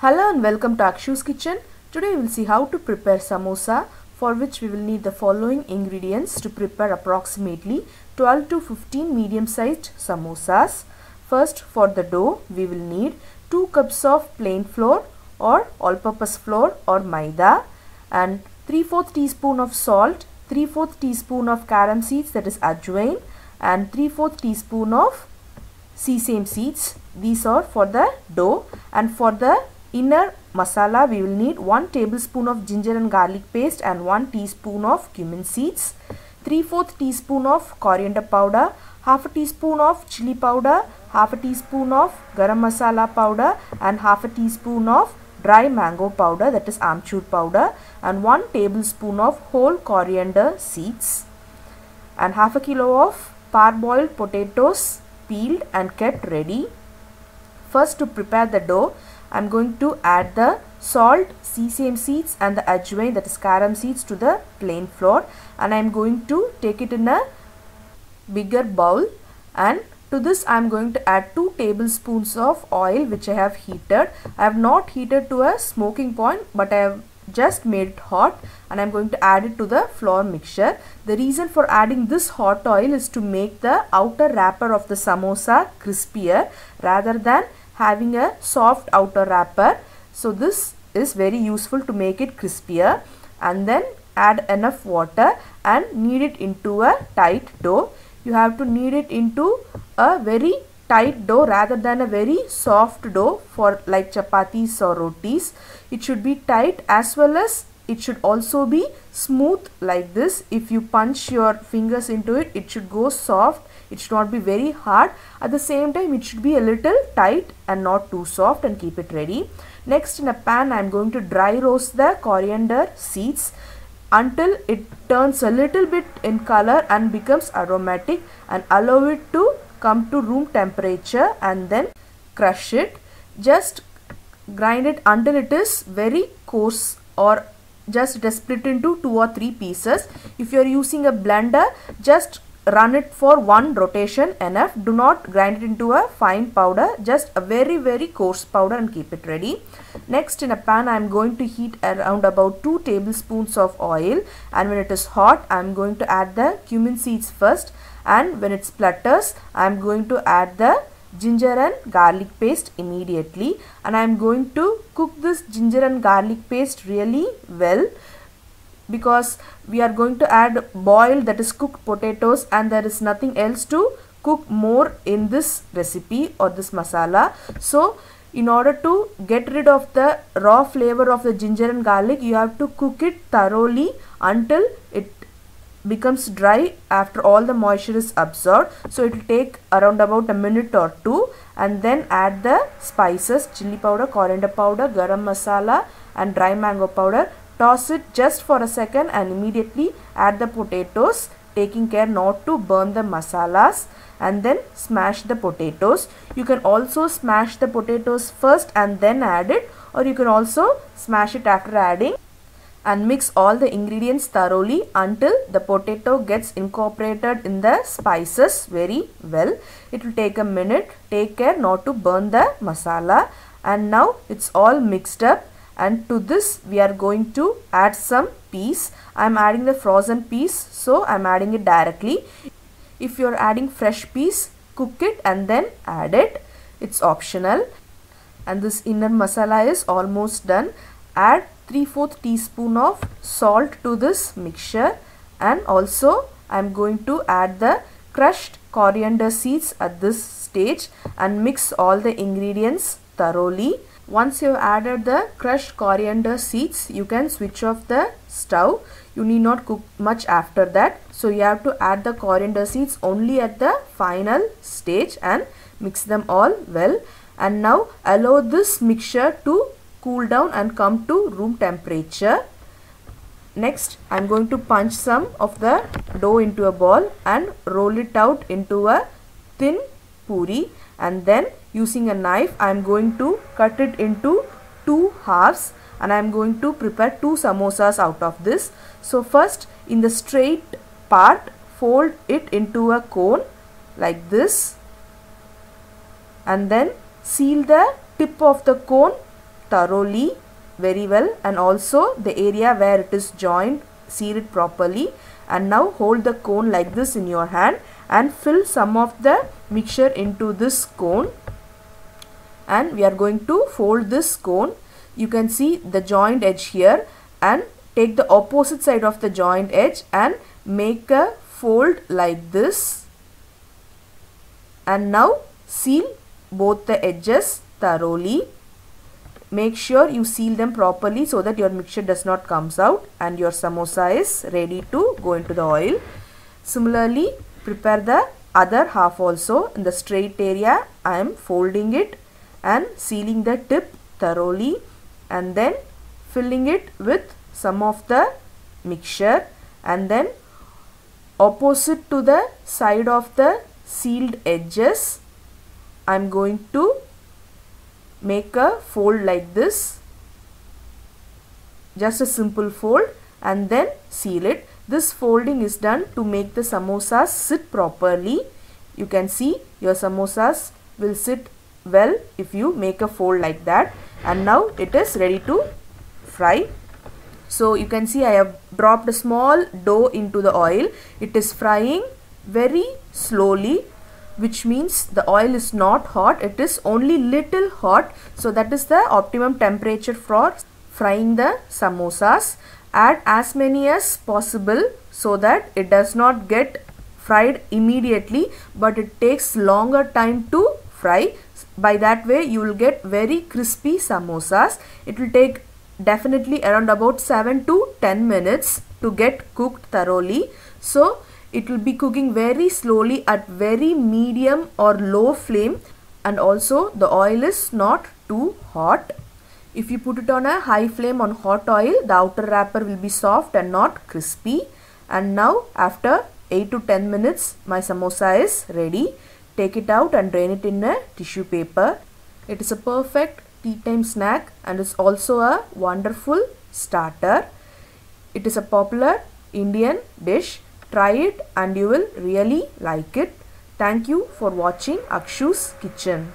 Hello and welcome to Akshu's Kitchen. Today we will see how to prepare samosa, for which we will need the following ingredients to prepare approximately 12 to 15 medium-sized samosas. First, for the dough we will need 2 cups of plain flour or all-purpose flour or maida and 3/4 teaspoon of salt, 3/4 teaspoon of carom seeds, that is ajwain, and 3/4 teaspoon of sesame seeds. These are for the dough. And for the inner masala we will need 1 tablespoon of ginger and garlic paste and 1 teaspoon of cumin seeds, 3/4 teaspoon of coriander powder, half a teaspoon of chili powder, half a teaspoon of garam masala powder and half a teaspoon of dry mango powder, that is amchur powder, and 1 tablespoon of whole coriander seeds, and half a kilo of parboiled potatoes peeled and kept ready. First, to prepare the dough, I am going to add the salt, sesame seeds and the ajwain, that is carom seeds, to the plain flour, and I am going to take it in a bigger bowl, and to this I am going to add 2 tablespoons of oil which I have heated. I have not heated to a smoking point, but I have just made it hot, and I am going to add it to the flour mixture. The reason for adding this hot oil is to make the outer wrapper of the samosa crispier rather than having a soft outer wrapper. So this is very useful to make it crispier. And then add enough water and knead it into a tight dough. You have to knead it into a very tight dough rather than a very soft dough for like chapatis or rotis. It should be tight as well as it should also be smooth like this. If you punch your fingers into it, it should go soft. It should not be very hard. At the same time, it should be a little tight and not too soft, and keep it ready. Next, in a pan, I am going to dry roast the coriander seeds until it turns a little bit in color and becomes aromatic, and allow it to come to room temperature and then crush it. Just grind it until it is very coarse, or just it is split into 2 or 3 pieces. If you are using a blender, just run it for 1 rotation enough. Do not grind it into a fine powder, just a very coarse powder, and keep it ready. Next, in a pan I am going to heat around about 2 tablespoons of oil, and when it is hot I am going to add the cumin seeds first, and when it splutters I am going to add the ginger and garlic paste immediately, and I am going to cook this ginger and garlic paste really well, because we are going to add boiled, that is cooked potatoes, and there is nothing else to cook more in this recipe or this masala. So in order to get rid of the raw flavor of the ginger and garlic, you have to cook it thoroughly until it becomes dry after all the moisture is absorbed. So it will take around about a minute or 2, and then add the spices, chili powder, coriander powder, garam masala and dry mango powder. Toss it just for a second and immediately add the potatoes, taking care not to burn the masalas, and then smash the potatoes. You can also smash the potatoes first and then add it, or you can also smash it after adding, and mix all the ingredients thoroughly until the potato gets incorporated in the spices very well. It will take a minute. Take care not to burn the masala. And now it's all mixed up, and to this we are going to add some peas. I am adding the frozen peas, so I am adding it directly. If you are adding fresh peas, cook it and then add it. It's optional. And this inner masala is almost done. Add 3/4 teaspoon of salt to this mixture, and also I am going to add the crushed coriander seeds at this stage, and mix all the ingredients thoroughly. Once you have added the crushed coriander seeds, you can switch off the stove. You need not cook much after that. So you have to add the coriander seeds only at the final stage and mix them all well. And now allow this mixture to cool down and come to room temperature. Next, I am going to punch some of the dough into a ball and roll it out into a thin puri, and then using a knife I am going to cut it into 2 halves, and I am going to prepare 2 samosas out of this. So first, in the straight part, fold it into a cone like this, and then seal the tip of the cone thoroughly very well, and also the area where it is joined, seal it properly. And now hold the cone like this in your hand and fill some of the mixture into this cone, and we are going to fold this cone. You can see the joint edge here, and take the opposite side of the joint edge and make a fold like this, and now seal both the edges thoroughly. Make sure you seal them properly so that your mixture does not comes out, and your samosa is ready to go into the oil. Similarly, prepare the other half also. In the straight area, I am folding it and sealing the tip thoroughly, and then filling it with some of the mixture, and then opposite to the side of the sealed edges, I am going to make a fold like this, just a simple fold, and then seal it. This folding is done to make the samosas sit properly. You can see your samosas will sit well if you make a fold like that. And now it is ready to fry. So you can see I have dropped a small dough into the oil. It is frying very slowly, which means the oil is not hot, it is only little hot. So that is the optimum temperature for frying the samosas. Add as many as possible so that it does not get fried immediately, but it takes longer time to fry. By that way you will get very crispy samosas. It will take definitely around about 7 to 10 minutes to get cooked thoroughly. So it will be cooking very slowly at very medium or low flame, and also the oil is not too hot. If you put it on a high flame on hot oil, the outer wrapper will be soft and not crispy. And now after 8 to 10 minutes my samosa is ready. Take it out and drain it in a tissue paper. It is a perfect tea time snack and is also a wonderful starter. It is a popular Indian dish. Try it and you will really like it. Thank you for watching Akshu's Kitchen.